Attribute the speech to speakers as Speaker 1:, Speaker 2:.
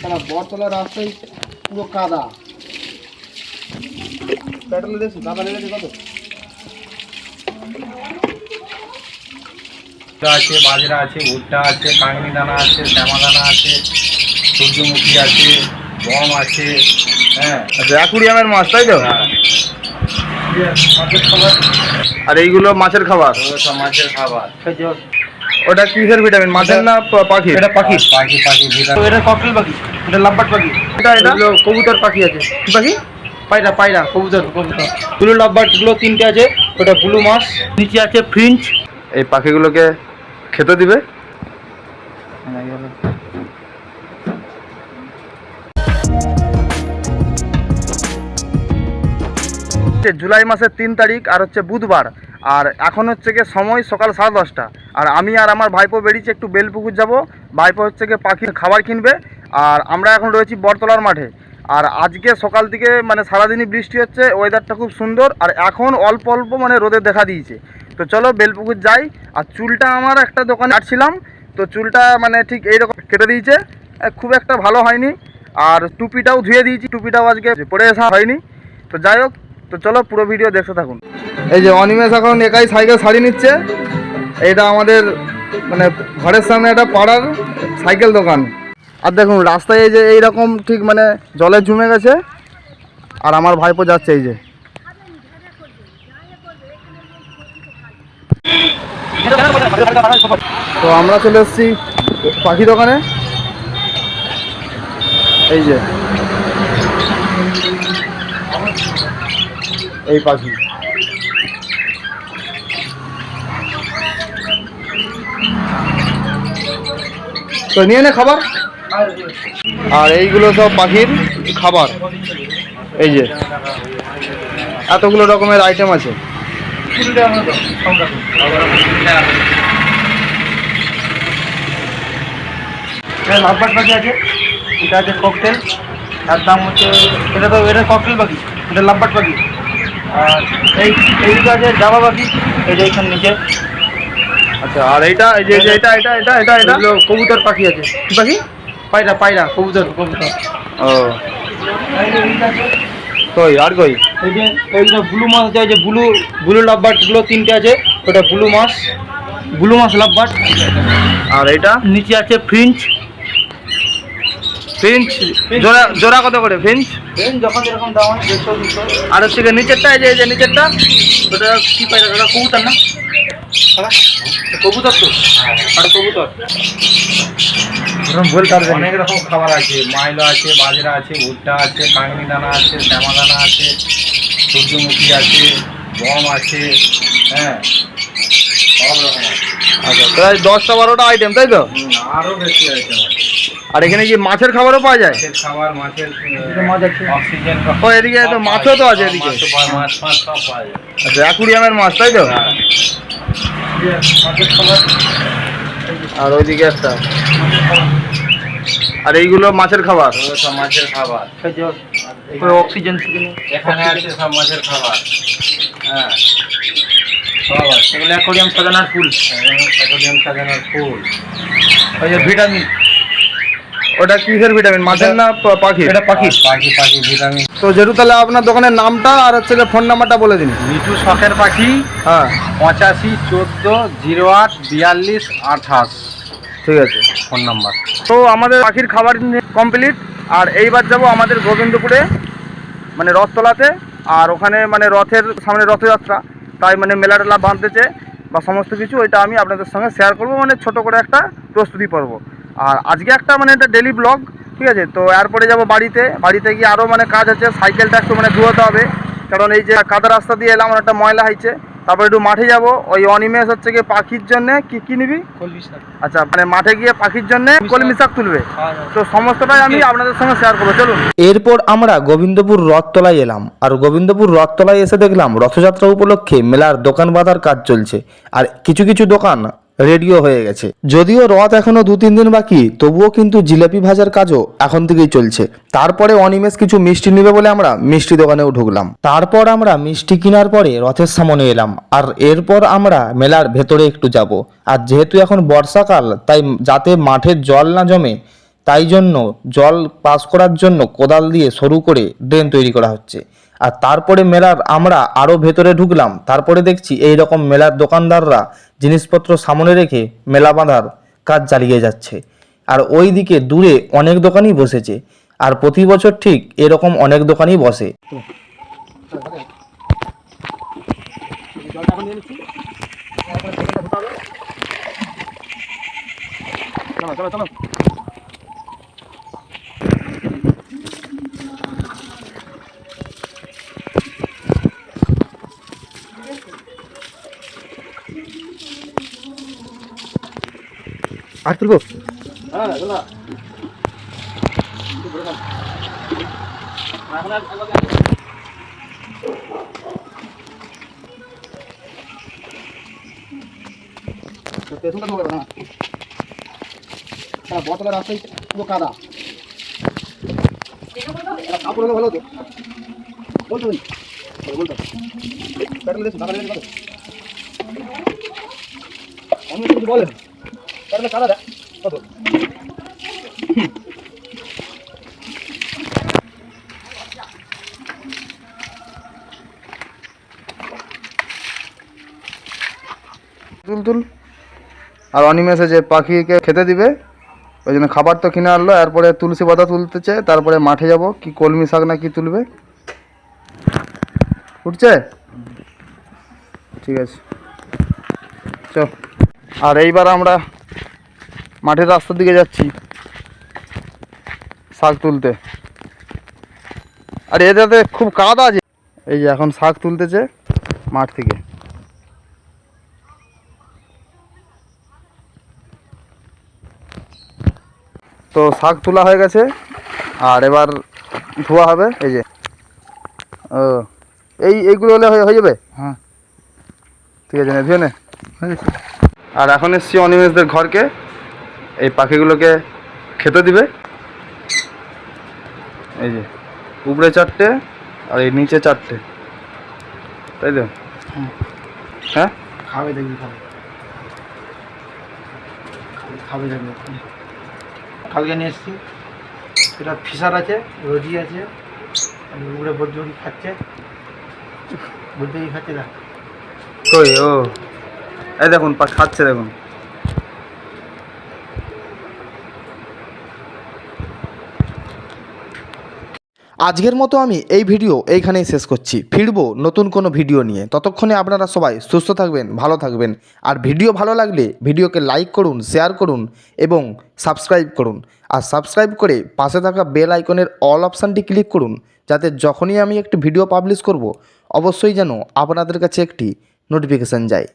Speaker 1: সারা বটতলা রাস্তায় পুরো কাদা। পেট্রোলে দেখছি কাদা লেগেছে কত
Speaker 2: আছে, বাজরা আছে, ভুট্টা আছে, কাঙ্গনি দানা আছে, শ্যামা দানা আছে, সূর্যমুখী আছে, গম আছে। হ্যাঁ,
Speaker 1: আচ্ছা, অ্যাকুরিয়ামের মাছ তাই তো?
Speaker 2: মাছের খাবার।
Speaker 1: আর এইগুলো মাছের খাবার?
Speaker 2: সব মাছের খাবার।
Speaker 1: ওটা কিসের ভিটামিন, মাছের না পাখি?
Speaker 2: এটা পাখি পাখি পাখি ভিটামিন।
Speaker 1: এটা ককটেল পাখি, এটা লাম্বাট পাখি, এটা কবুতর পাখি আছে। কি পাখি? পায়রা পায়রা কবুতর কবুতর। ব্লু লাভবার্ড গুলো তিনটে আছে, ওটা ব্লু মাছ, নিচে আছে ফ্রিঞ্চ। এই পাখিগুলোকে খেতে দিবে। জুলাই মাসের 3 তারিখ আর হচ্ছে বুধবার, আর এখন হচ্ছে গিয়ে সময় সকাল 10:30। আর আমি আর আমার ভাইপো বেরিয়েছি একটু বেলপুকুর যাব। ভাইপো হচ্ছে গিয়ে পাখির খাবার কিনবে, আর আমরা এখন রয়েছি বটতলার মাঠে। আর আজকে সকাল থেকে মানে সারাদিনই বৃষ্টি হচ্ছে, ওয়েদারটা খুব সুন্দর, আর এখন অল্প অল্প মানে রোদে দেখা দিয়েছে। তো চলো বেলপুকুর যাই। আর চুলটা আমার একটা দোকানে কাটছিলাম, তো চুলটা মানে ঠিক এইরকম কেটে দিয়েছে, খুব একটা ভালো হয়নি। আর টুপিটাও ধুয়ে দিয়েছি, টুপিটাও আজকে পরে আসা হয়নি। তো যাই হোক, তো চলো পুরো ভিডিও দেখতে থাকুন। এই যে অনিমেষ এখন একাই সাইকেল সারিয়ে নিচ্ছে। এটা আমাদের মানে ঘরের সামনে একটা পাড়ার সাইকেল দোকান। আর দেখুন রাস্তায় এই যে এইরকম ঠিক মানে জলে জমে গেছে, আর আমার ভাইপো যাচ্ছে এই যে। তো আমরা চলে এসেছি পাখি দোকানে। এই যে এই পাখি, তো নিয়ে নে খাবার। আর এইগুলো সব পাখির খাবার। এই যে এতগুলো রকমের আইটেম আছে। লাভবার্ড পাখি আছে, এটা আছে ককটেল, তার দাম হচ্ছে, এটা ককটেল পাখি, এটা লাভবার্ড পাখি। আর এইটা আছে জাভা পাখি, এই যে এইখানে নিচে। আচ্ছা, আর এইটা এই যে এটা এটা এটা এটা এটা কবুতর পাখি আছে। কি পাখি? পায়রা পায়রা কবুতর কবুতর। ও কই আর কই? এই যে এইটা ব্লু মাছ আছে, যে ব্লু ব্লু লাভবার্ডগুলো তিনটে আছে, ওটা ব্লু মাছ লাভবার্ড। আর এইটা নিচে আছে ফ্রিঞ্চ। ফ্রিঞ্চ জোড়া জোড়া কত করে ফ্রিঞ্চ? ফ্রিঞ্চ যখন যেরকম দাম হয় 150-200। আর হচ্ছে নিচেরটা, এই যে নিচেরটা, ওটা কি পায়রা? ওটা কবুতর না? কবুতর তো, আর কবুতর বলতে পারবে।
Speaker 2: অনেক রকম খাবার আছে, মাইলো আছে, বাজরা আছে, ভুট্টা আছে, কাঙ্গনি দানা আছে, শ্যামা দানা আছে, সূর্যমুখী আছে, গম আছে। হ্যাঁ, সব রকম আছে।
Speaker 1: আচ্ছা, প্রায় 10টা-12টা আইটেম তাই তো?
Speaker 2: আরও বেশি আইটেম আছে।
Speaker 1: আর এখানে কি মাছের খাবারও পাওয়া যায়?
Speaker 2: মাছের খাবার, মাছের অক্সিজেন।
Speaker 1: ও এদিকে তো মাছও তো আছে এদিকে।
Speaker 2: মাছ ফাছ সব পাওয়া যায়।
Speaker 1: আচ্ছা, অ্যাকুরিয়ামের মাছ তাই তো?
Speaker 2: হ্যাঁ, মাছের খাবার।
Speaker 1: আর ওইদিকে একটা, আর এইগুলো মাছের খাবার।
Speaker 2: সব মাছের খাবার।
Speaker 1: অক্সিজেন
Speaker 2: এখানে আছে সব মাছের খাবার। হ্যাঁ, সব আছে।
Speaker 1: এগুলো অ্যাকুরিয়াম সাজানোর ফুল।
Speaker 2: অ্যাকোয়ারিয়াম সাজানোর ফুল।
Speaker 1: ওই যে ভিটামিন, ওটা কিসের ভিটামিন, মাছের না পাখি? এটা পাখি
Speaker 2: পাখি পাখি ভিটামিন।
Speaker 1: তো যেহেতু তাহলে আপনার দোকানের নামটা আর হচ্ছে ফোন নাম্বারটা বলে দিন।
Speaker 2: মিঠু শখের পাখি।
Speaker 1: হ্যাঁ,
Speaker 2: 85-14-08-28
Speaker 1: ঠিক আছে
Speaker 2: ফোন নাম্বার।
Speaker 1: তো আমাদের পাখির খাবার কমপ্লিট। আর এইবার যাব আমাদের গোবিন্দপুরে মানে রথতলাতে। আর ওখানে মানে রথের সামনে রথযাত্রা, তাই মানে মেলা টেলা বাঁধতেছে বা সমস্ত কিছু, ওইটা আমি আপনাদের সঙ্গে শেয়ার করব, মানে ছোট করে একটা প্রস্তুতি পর্ব। আর আজকে একটা মানে এটা ডেলি ব্লগ, ঠিক আছে? তো এরপরে যাব বাড়িতে গিয়ে আরও মানে কাজ আছে। সাইকেলটা একটু মানে ধুয়োতে হবে, কারণ এই যে কাদা রাস্তা দিয়ে এলাম, একটা ময়লা হয়েছে। তারপরে একটু মাঠে যাব, ওই অনিমেষ হচ্ছে গিয়ে পাখির জন্য কি নিবি? আচ্ছা, মানে মাঠে গিয়ে পাখির জন্য কলমি শাক তুলবে। তো সমস্তটাই আমি আপনাদের সঙ্গে শেয়ার করবো, চলুন।
Speaker 3: এরপর আমরা গোবিন্দপুর রথতলায় এলাম, আর গোবিন্দপুর রথতলায় এসে দেখলাম রথযাত্রা উপলক্ষে মেলার দোকান বাঁধার কাজ চলছে, আর কিছু কিছু দোকান রেডিও হয়ে গেছে। যদিও রথ এখনো 2-3 দিন বাকি, তবুও কিন্তু জিলাপি ভাজার কাজও এখন থেকেই চলছে। তারপরে অনিমেষ কিছু মিষ্টি নেবে বলে আমরা মিষ্টি দোকানেও ঢুকলাম। তারপর আমরা মিষ্টি কেনার পরে রথের সামনে এলাম, আর এরপর আমরা মেলার ভেতরে একটু যাব। আর যেহেতু এখন বর্ষাকাল, তাই যাতে মাঠের জল না জমে, তাই জন্য জল পাস করার জন্য কোদাল দিয়ে সরু করে ড্রেন তৈরি করা হচ্ছে। আর তারপরে মেলার আমরা আরও ভেতরে ঢুকলাম, তারপরে দেখছি এই রকম মেলার দোকানদাররা জিনিসপত্র সামনে রেখে মেলা বাঁধার কাজ চালিয়ে যাচ্ছে। আর ওই দিকে দূরে অনেক দোকানই বসেছে, আর প্রতি বছর ঠিক এরকম অনেক দোকানই বসে।
Speaker 1: আর তুলবো? বোতলের রাস্তায় পুরো কাদা, কাপড় হলে ভালো হতো। বলতো বলতো আমি কিছু বলেন তাহলে কাদা দেয় কত? তুল তুল। আর অনিমেষে যে পাখিকে খেতে দিবে ওই জন্য খাবার তো কিনে আনলো, এরপরে তুলসী পাতা তুলতেছে, তারপরে মাঠে যাব কি কলমি শাক না কি তুলবে। উঠছে? ঠিক আছে চ। আর এইবার আমরা মাঠের রাস্তার দিকে যাচ্ছি শাক তুলতে। আর এটাতে খুব কাদা আছে। এই যে এখন শাক তুলতেছে মাঠ থেকে। তো শাক তোলা হয়ে গেছে, আর এবার ধোয়া হবে। এই যে ও এইগুলো হলে হয়ে যাবে। হ্যাঁ ঠিক আছে, ধুয়ে নে। আর এখন এসছি অনিমেষদের ঘরকে, এই পাখিগুলোকে খেতে দিবে। এই যে উপরে 4টে আর এই নিচে 4টে, তাই তো? হ্যাঁ খাবে, দেখবি খাবে, খাবে দেখবি। কালকে নিয়ে এসছি, এটা ফিশার আছে, রোজি আছে, উপরে বলতে খাচ্ছে, বলতে খাচ্ছে না কই। ও এই দেখুন খাচ্ছে, দেখুন।
Speaker 3: আজকের মতো আমি এই ভিডিও এইখানেই শেষ করছি। ফিরবো নতুন কোনো ভিডিও নিয়ে। ততক্ষণে আপনারা সবাই সুস্থ থাকবেন, ভালো থাকবেন। আর ভিডিও ভালো লাগলে ভিডিওকে লাইক করুন, শেয়ার করুন এবং সাবস্ক্রাইব করুন। আর সাবস্ক্রাইব করে পাশে থাকা বেল আইকনের অল অপশানটি ক্লিক করুন, যাতে যখনই আমি একটি ভিডিও পাবলিশ করব অবশ্যই যেন আপনাদের কাছে একটি নোটিফিকেশান যায়।